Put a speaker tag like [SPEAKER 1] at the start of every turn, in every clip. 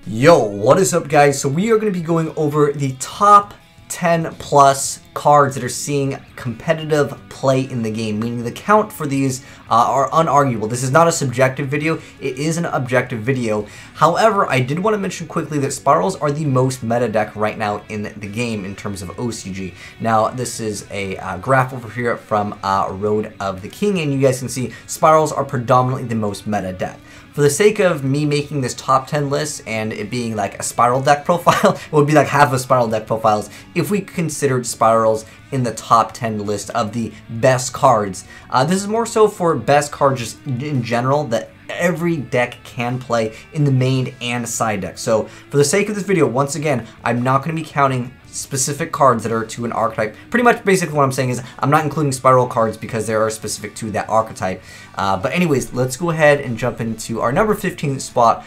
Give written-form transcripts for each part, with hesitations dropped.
[SPEAKER 1] Yo, what is up guys? So we are going to be going over the top 10 plus cards that are seeing competitive play in the game, meaning the count for these are unarguable. This is not a subjective video, it is an objective video. However, I did want to mention quickly that Spirals are the most meta deck right now in the game in terms of OCG. Now, this is a graph over here from Road of the King, and you guys can see Spirals are predominantly the most meta deck. For the sake of me making this top 10 list and it being like a Spiral deck profile, it would be like half of Spiral deck profiles if we considered Spirals in the top 10 list of the best cards. This is more so for best cards just in general that every deck can play in the main and side deck. So for the sake of this video, once again, I'm not going to be counting specific cards that are to an archetype. Pretty much basically what I'm saying is I'm not including Spiral cards because they are specific to that archetype. But anyways, let's go ahead and jump into our number 15 spot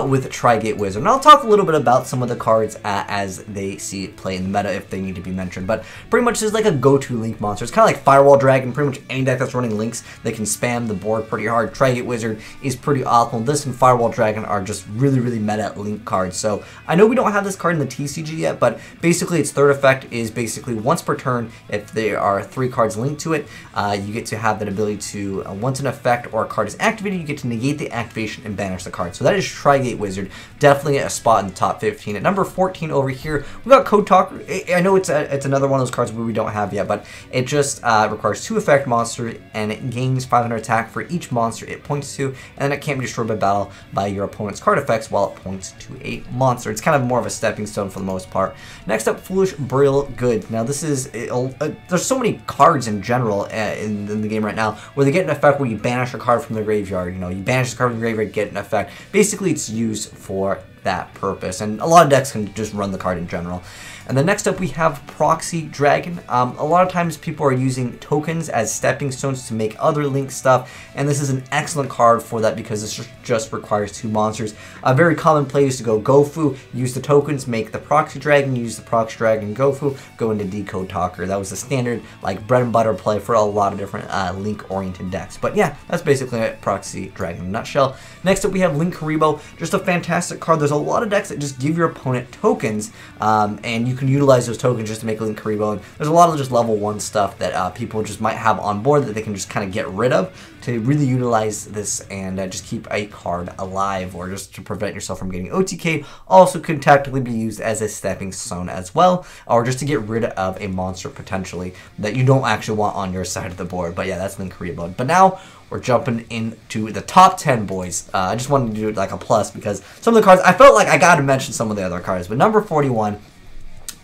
[SPEAKER 1] with TriGate Wizard. And I'll talk a little bit about some of the cards as they see play in the meta if they need to be mentioned. But pretty much this is like a go-to link monster. It's kind of like Firewall Dragon. Pretty much any deck that's running links, they can spam the board pretty hard. TriGate Wizard is pretty awful. This and Firewall Dragon are just really meta link cards. So I know we don't have this card in the TCG yet, but basically its third effect is basically once per turn, if there are 3 cards linked to it, you get to have that ability to, once an effect or a card is activated, you get to negate the activation and banish the card. So that is TriGate Wizard, definitely a spot in the top 15. At number 14 over here, we got Code Talker. I know it's another one of those cards we don't have yet, but it just requires 2 effect monsters, and it gains 500 attack for each monster it points to, and then it can't be destroyed by battle by your opponent's card effects while it points to a monster. It's kind of more of a stepping stone for the most part. Next up, Foolish Burial Goods. Now this is, there's so many cards in general in the game right now where they get an effect where you banish a card from the graveyard. You know, you banish the card from the graveyard, get an effect. Basically, it's used for that purpose, and a lot of decks can just run the card in general. And then next up we have Proxy Dragon. A lot of times people are using tokens as stepping stones to make other link stuff, and this is an excellent card for that because this just requires 2 monsters. A very common play is to go Gofu, use the tokens, make the Proxy Dragon, use the Proxy Dragon Gofu, go into Decode Talker. That was the standard like bread and butter play for a lot of different link oriented decks. But yeah, that's basically a Proxy Dragon in a nutshell. Next up we have Link Kuriboh, just a fantastic card. There's a lot of decks that just give your opponent tokens, and you can utilize those tokens just to make a Link Kuriboh. And there's a lot of just level 1 stuff that people just might have on board that they can just kind of get rid of to really utilize this and just keep a card alive, or just to prevent yourself from getting OTK'd. Also could tactically be used as a stepping stone as well, or just to get rid of a monster potentially that you don't actually want on your side of the board. But yeah, that's Link Kuriboh. But now we're jumping into the top 10, boys. I just wanted to do like a plus because some of the cards, I felt like I got to mention some of the other cards. But number 41,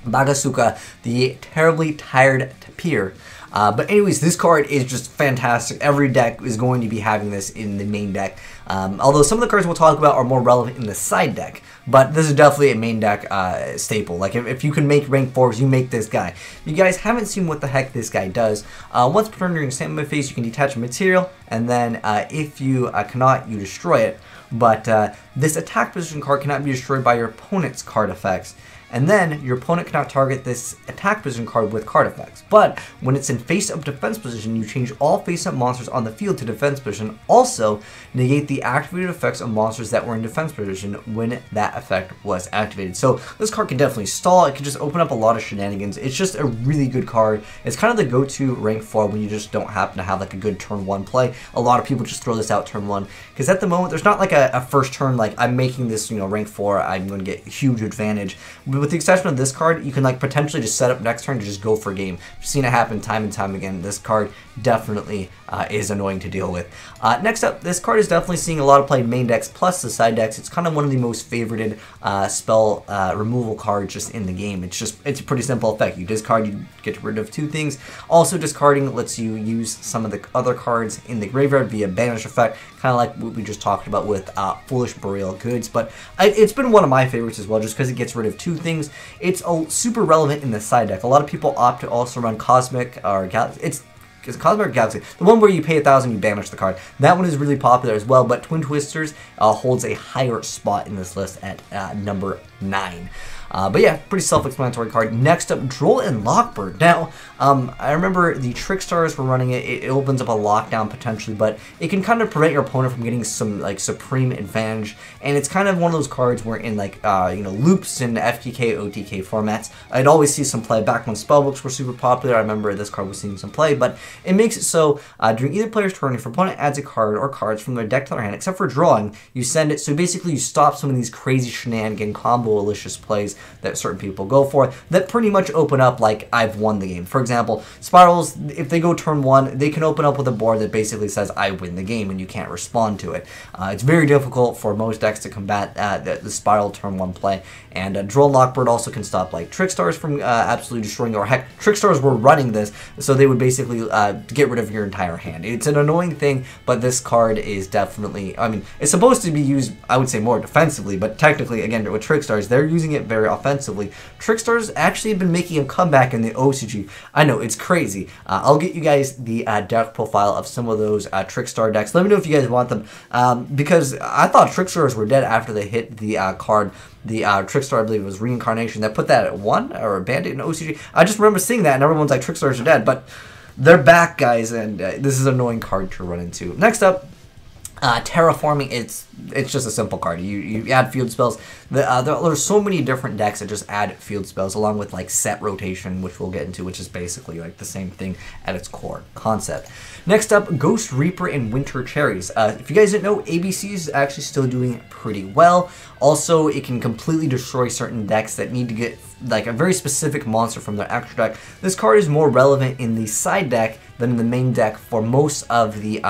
[SPEAKER 1] Bagasuka, the Terribly Tired Tapir. But anyways, this card is just fantastic. Every deck is going to be having this in the main deck. Although some of the cards we'll talk about are more relevant in the side deck. But this is definitely a main deck staple. Like if you can make rank 4s, you make this guy. If you guys haven't seen what the heck this guy does, once per turn during standby phase, you can detach a material, and then if you cannot, you destroy it. But this attack position card cannot be destroyed by your opponent's card effects. And then your opponent cannot target this attack position card with card effects. But when it's in face-up defense position, you change all face-up monsters on the field to defense position. Also, negate the activated effects of monsters that were in defense position when that effect was activated. So this card can definitely stall. It can just open up a lot of shenanigans. It's just a really good card. It's kind of the go-to rank 4 when you just don't happen to have like a good turn 1 play. A lot of people just throw this out turn 1 because at the moment there's not like a first turn like I'm making this, you know, rank 4. I'm going to get huge advantage. With the exception of this card, you can like potentially just set up next turn to just go for game. I've seen it happen time and time again. This card definitely is annoying to deal with. Next up, this card is definitely seeing a lot of play in main decks plus the side decks. It's kind of one of the most favorited spell removal cards just in the game. It's a pretty simple effect. You discard, you get rid of 2 things. Also, discarding lets you use some of the other cards in the graveyard via banish effect, kind of like what we just talked about with Foolish Burial Goods. But it's been one of my favorites as well, just because it gets rid of 2 things. It's super relevant in the side deck. A lot of people opt to also run Cosmic or is it Cosmic Galaxy? The one where you pay 1,000, you banish the card. That one is really popular as well, but Twin Twisters holds a higher spot in this list at number 9. But yeah, pretty self-explanatory card. Next up, Droll and Lockbird. Now, I remember the Trickstars were running it. It opens up a lockdown potentially, but it can kind of prevent your opponent from getting some like supreme advantage. And it's kind of one of those cards where in like you know, loops and FTK, OTK formats, I'd always see some play. Back when spellbooks were super popular, I remember this card was seeing some play. But it makes it so during either player's turn, if your opponent adds a card or cards from their deck to their hand, except for drawing, you send it. So basically, you stop some of these crazy shenanigan combo-alicious plays that certain people go for that pretty much open up like I've won the game. For example, Spirals, if they go turn 1, they can open up with a board that basically says I win the game and you can't respond to it. It's very difficult for most decks to combat the Spiral turn 1 play, and Droll and Lockbird also can stop like Trickstars from absolutely destroying, or heck, Trickstars were running this, so they would basically get rid of your entire hand. It's an annoying thing, but this card is definitely, I mean, it's supposed to be used, I would say, more defensively, but technically, again, with Trickstars, they're using it very offensively. Trickstars actually have been making a comeback in the OCG. I know, it's crazy. I'll get you guys the deck profile of some of those Trickstar decks. Let me know if you guys want them, because I thought Trickstars were dead after they hit the card. The Trickstar, I believe it was Reincarnation, that put that at 1, or Bandit in OCG. I just remember seeing that, and everyone's like, Trickstars are dead, but they're back, guys, and this is an annoying card to run into. Next up, Terraforming. It's just a simple card. You add field spells. There's so many different decks that just add field spells, along with like set rotation, which we'll get into, which is basically like the same thing at its core concept. Next up, Ghost Reaper and Winter Cherries. If you guys didn't know, ABC is actually still doing pretty well. Also, it can completely destroy certain decks that need to get like a very specific monster from their extra deck. This card is more relevant in the side deck than in the main deck for most of the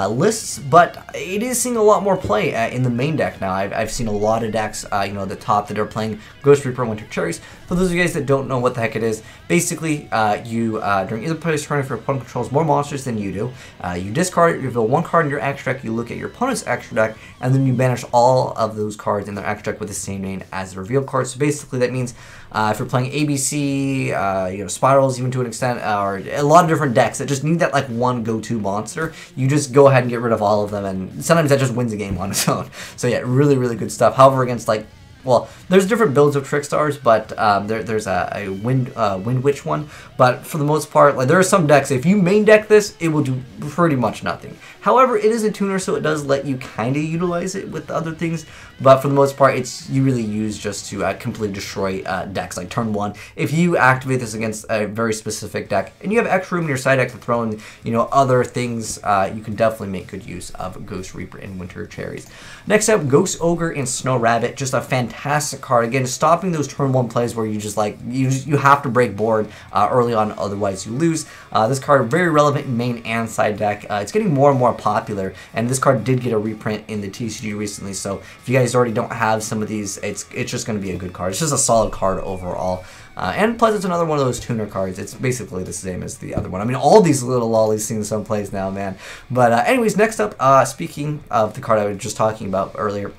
[SPEAKER 1] lists, but it is seeing a lot more play in the main deck now. I've seen a lot of decks, you know, at the top that are playing Ghost Reaper and Winter Cherries. For those of you guys that don't know what the heck it is, basically, during either player's turn, if your opponent controls more monsters than you do, you discard it, you reveal 1 card in your extra deck, you look at your opponent's extra deck, and then you banish all of those cards in their extra deck with the same name as the reveal card. So basically, that means if you're playing ABC, you know, Spirals even to an extent, or a lot of different decks that just need that like one go-to monster, you just go ahead and get rid of all of them, and sometimes that just wins a game on its own. So yeah, really, really good stuff. However, against like, well, there's different builds of Trickstars, but there's a Wind Witch one. But for the most part, like there are some decks, if you main deck this, it will do pretty much nothing. However, it is a tuner, so it does let you kind of utilize it with other things. But for the most part, you really use just to completely destroy decks, like turn 1. If you activate this against a very specific deck, and you have extra room in your side deck to throw in, you know, other things, you can definitely make good use of Ghost Reaper and Winter Cherries. Next up, Ghost Ogre and Snow Rabbit, just a fantastic card. Again, stopping those turn 1 plays where you just like, you have to break board early on, otherwise you lose. This card very relevant in main and side deck. It's getting more and more popular, and this card did get a reprint in the TCG recently, so if you guys already don't have some of these, it's just going to be a good card. It's just a solid card overall. And plus, it's another one of those tuner cards. It's basically the same as the other one. I mean, all these little lollies seeing some plays now, man. But anyways, next up, speaking of the card I was just talking about earlier,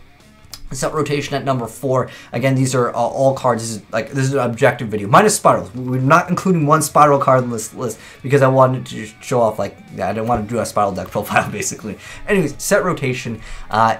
[SPEAKER 1] set rotation at number 4. Again, these are all cards. This is an objective video, minus Spirals. We're not including one Spiral card in this list because I wanted to show off, like, I didn't want to do a Spiral deck profile, basically. Anyways, set rotation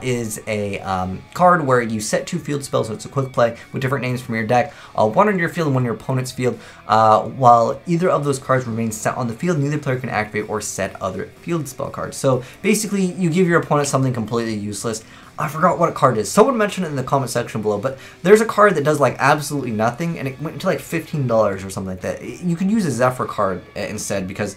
[SPEAKER 1] is a card where you set 2 field spells, so it's a quick play with different names from your deck, 1 on your field and 1 on your opponent's field. While either of those cards remain set on the field, neither player can activate or set other field spell cards. So basically, you give your opponent something completely useless. I forgot what a card is. Someone mentioned it in the comment section below, but there's a card that does like absolutely nothing, and it went to like $15 or something like that. You could use a Zephyr card instead, because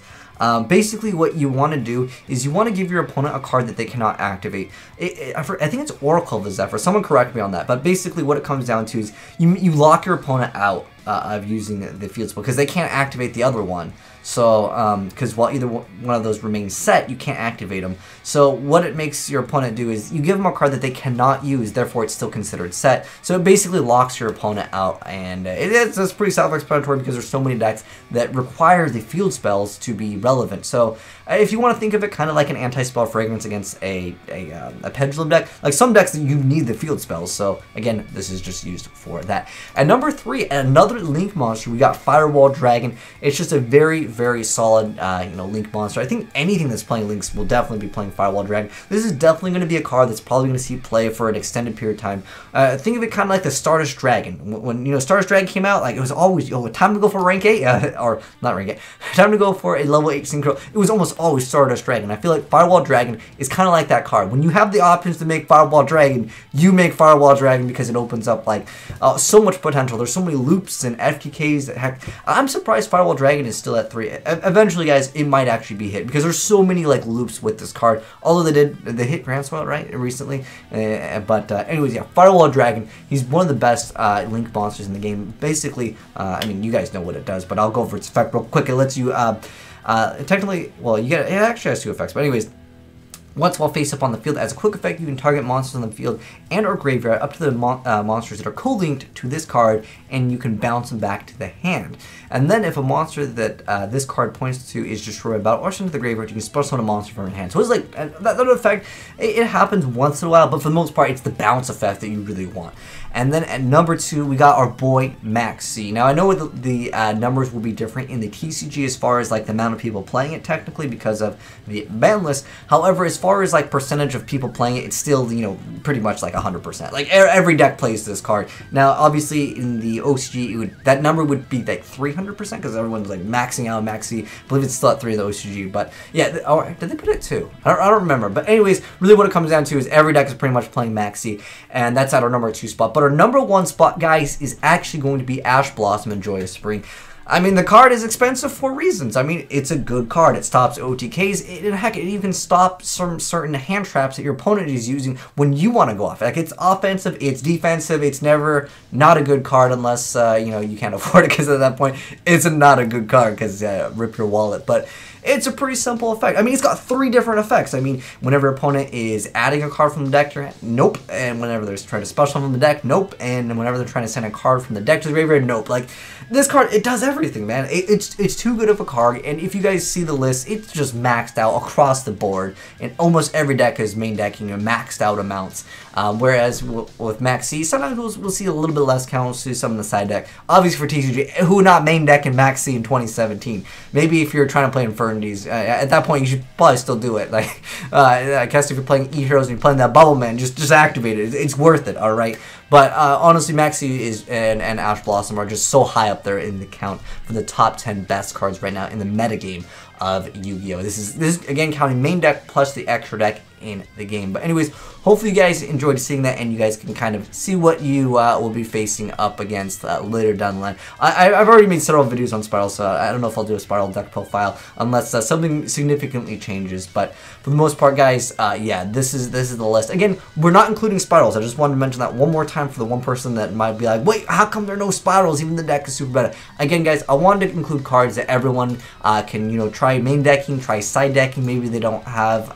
[SPEAKER 1] basically what you want to do is you want to give your opponent a card that they cannot activate. I think it's Oracle of the Zephyr. Someone correct me on that. But basically what it comes down to is you lock your opponent out of using the field spell because they can't activate the other one. So, because while either one of those remains set, you can't activate them. So what it makes your opponent do is you give them a card that they cannot use, therefore it's still considered set. So it basically locks your opponent out, and it's pretty self-explanatory because there's so many decks that require the field spells to be relevant. So if you want to think of it kind of like an anti-spell fragrance against a pendulum deck, like some decks that you need the field spells. So again, this is just used for that. At number 3, another another Link monster, we got Firewall Dragon. It's just a very, very solid, Link monster. I think anything that's playing Links will definitely be playing Firewall Dragon. This is definitely going to be a card that's probably going to see play for an extended period of time. Think of it kind of like the Stardust Dragon. When Stardust Dragon came out, like it was always, time to go for rank 8, or not rank 8, time to go for a level 8 synchro. It was almost always Stardust Dragon. I feel like Firewall Dragon is kind of like that card. When you have the options to make Firewall Dragon, you make Firewall Dragon because it opens up like so much potential. There's so many loops and FQKs that heck, I'm surprised Firewall Dragon is still at 3. Eventually, guys, it might actually be hit because there's so many like loops with this card. Although they hit Grand Swell right recently, anyways, yeah, Firewall Dragon. He's one of the best Link monsters in the game. Basically, I mean, you guys know what it does, but I'll go over its effect real quick. It lets you technically, well, it actually has 2 effects, but anyways. Once while face up on the field, as a quick effect, you can target monsters on the field and or graveyard up to the monsters that are co-linked to this card, and you can bounce them back to the hand. And then if a monster that this card points to is destroyed by or sent to the graveyard, you can special summon a monster from your hand. So it's like, that effect, it happens once in a while, but for the most part, it's the bounce effect that you really want. And then at number 2, we got our boy Max C. Now I know the numbers will be different in the TCG as far as like the amount of people playing it technically because of the ban list. However, as far as like percentage of people playing it, it's still pretty much like 100%. Like every deck plays this card. Now obviously in the OCG, that number would be like 300% because everyone's like maxing out Max C. I believe it's still at 3 in the OCG, but yeah. Did they put it 2? I don't remember. But anyways, really what it comes down to is every deck is pretty much playing Max C, and that's at our number 2 spot. But our number 1 spot, guys, is actually going to be Ashe Blossom and Joyous Spring. I mean, the card is expensive for reasons. I mean, it's a good card. It stops OTKs. Heck, it even stops some certain hand traps that your opponent is using when you want to go off. Like, it's offensive, it's defensive, it's never not a good card unless, you can't afford it, because at that point, it's not a good card, because rip your wallet. But it's a pretty simple effect. I mean, it's got 3 different effects. I mean, whenever your opponent is adding a card from the deck to your hand, nope. And whenever they're trying to special from the deck, nope. And whenever they're trying to send a card from the deck to the graveyard, nope. Like, this card, it does everything, man. It's too good of a card. And if you guys see the list, it's just maxed out across the board. And almost every deck is main decking maxed out amounts. Whereas with Max C, sometimes we'll see a little bit less count. We'll see some in the side deck. Obviously for TCG, who not main deck in Max C in 2017? Maybe if you're trying to play Infernities, at that point you should probably still do it. Like, I guess if you're playing E-Heroes and you're playing that Bubble Man, just activate it. It's worth it, alright? But honestly, Max C and Ashe Blossom are just so high up there in the count for the top 10 best cards right now in the metagame of Yu-Gi-Oh! This is again counting main deck plus the extra deck in the game. But anyways, hopefully you guys enjoyed seeing that, and you guys can kind of see what you will be facing up against later down the line. I've already made several videos on Spiral, so I don't know if I'll do a Spiral deck profile unless something significantly changes. But for the most part, guys, yeah, this is the list. Again, we're not including Spirals. I just wanted to mention that one more time for the one person that might be like, wait, how come there are no Spirals? Even the deck is super better. Again, guys, I wanted to include cards that everyone can, try main decking, try side decking. Maybe they don't have,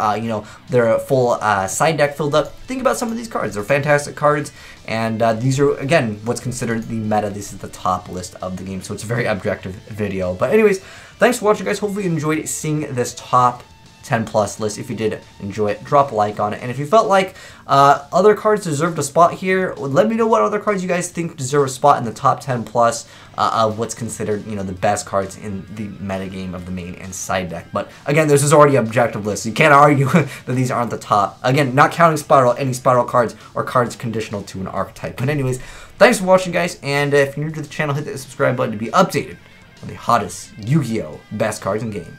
[SPEAKER 1] their full side deck filled up. Think about some of these cards. They're fantastic cards, and these are, again, what's considered the meta. This is the top list of the game, so it's a very objective video. But anyways, thanks for watching, guys. Hopefully you enjoyed seeing this top 10 plus list. If you did enjoy it, drop a like on it. And if you felt like other cards deserved a spot here, let me know what other cards you guys think deserve a spot in the top 10 plus of what's considered, the best cards in the metagame of the main and side deck. But again, this is already an objective list, so you can't argue that these aren't the top. Again, not counting Spiral, any Spiral cards or cards conditional to an archetype. But anyways, thanks for watching, guys. And if you're new to the channel, hit that subscribe button to be updated on the hottest Yu-Gi-Oh! Best cards in game.